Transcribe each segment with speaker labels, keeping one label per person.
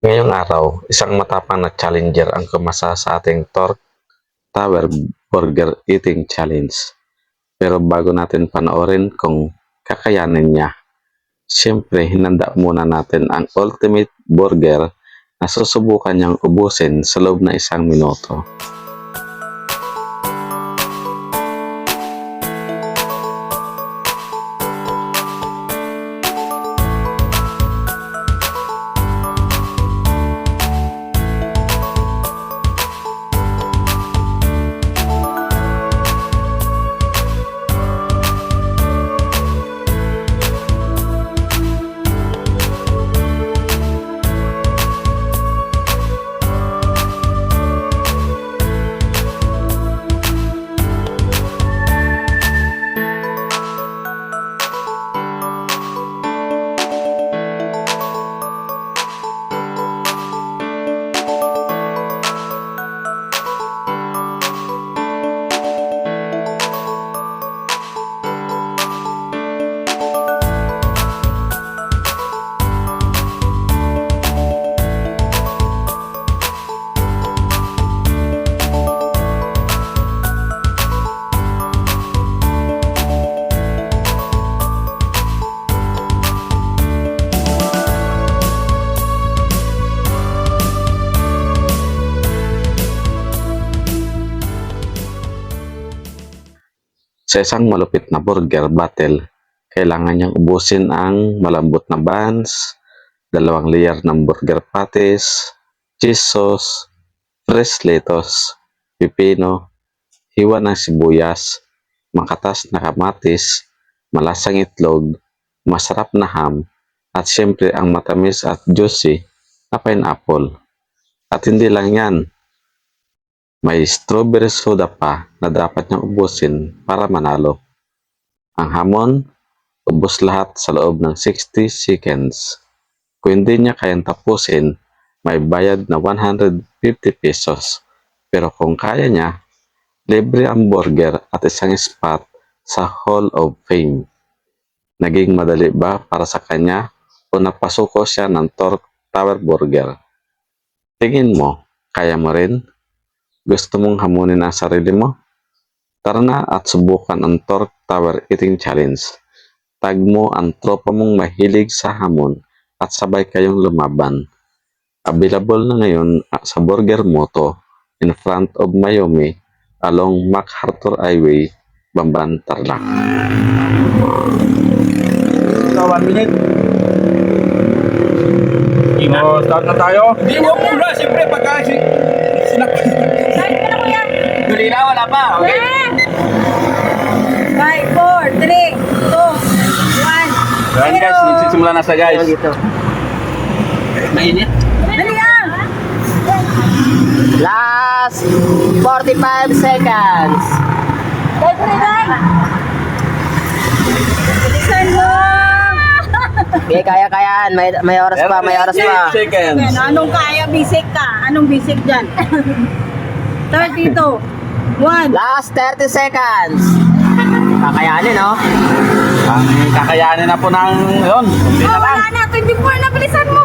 Speaker 1: Ngayong araw, isang matapang na challenger ang kumasa sa ating Torque Tower Burger Eating Challenge. Pero bago natin panoorin kung kakayanin niya, siyempre hinanda muna natin ang ultimate burger na susubukan niyang ubusin sa loob na 1 minuto. Sa isang malupit na burger battle, kailangan niyang ubusin ang malambot na buns, 2 layer ng burger patties, cheese sauce, fresh lettuce, pipino, hiwa ng sibuyas, makatas na kamatis, malasang itlog, masarap na ham, at syempre ang matamis at juicy na pineapple. At hindi lang yan, may strawberry soda pa na dapat niyang ubusin para manalo. Ang hamon, ubos lahat sa loob ng 60 seconds. Kung hindi niya kayang tapusin, may bayad na 150 pesos. Pero kung kaya niya, libre ang burger at isang spot sa Hall of Fame. Naging madali ba para sa kanya o napasuko siya ng Torque Tower Burger? Tingin mo, kaya mo rin? Gusto mong hamunin ang sarili mo? Tara na at subukan ang Torque Tower Eating Challenge. Tag mo ang tropa mong mahilig sa hamon at sabay kayong lumaban. Available na ngayon sa Burger Moto in front of Miami along MacArthur Highway, Bamban, Tarlac.
Speaker 2: So, 1 minute. So, start na tayo.
Speaker 3: Hindi mo muna, siyempre pagka sinakit.
Speaker 4: Saan ka na kuya?
Speaker 3: Duli na, wala pa. Okay?
Speaker 4: 5, 4, 3, 2, 1.
Speaker 2: Ayan guys, nagsisimula na sa guys.
Speaker 3: Mainit.
Speaker 4: Dali lang!
Speaker 3: Last 45 seconds.
Speaker 4: Dahil ko rin! Bilisan mo!
Speaker 3: Okay, kaya-kayaan. May oras pa, may oras pa.
Speaker 2: 38 seconds.
Speaker 4: Yan, anong kaya? Bisik ka. Anong bisik dyan? 32, 1.
Speaker 3: Last 30 seconds. Kakayanin, no?
Speaker 2: Ang kakayanin na po ng yun. Hindi na
Speaker 4: Oh,
Speaker 2: lang.
Speaker 4: wala na. 24 na. Bilisan mo.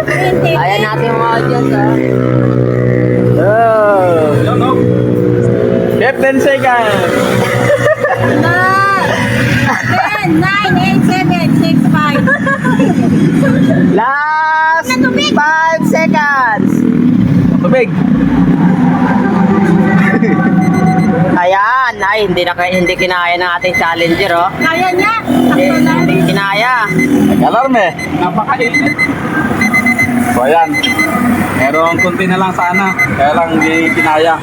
Speaker 4: 20.
Speaker 3: Ayan natin yung mga audience, oh.
Speaker 2: Yun, no? 15 seconds.
Speaker 4: 10, 9, 8, 7, 6, 5.
Speaker 3: Last 5 seconds.
Speaker 2: Tubig.
Speaker 3: Ayan, ay hindi kinaya ng ating challenger, oh.
Speaker 4: Kaya niya.
Speaker 3: Hindi,
Speaker 4: Sakto lang.
Speaker 3: hindi kinaya.
Speaker 2: Nag-alarme. Napakainit. So, ayan. Meron kunti na lang sana. Kaya lang hindi kinaya.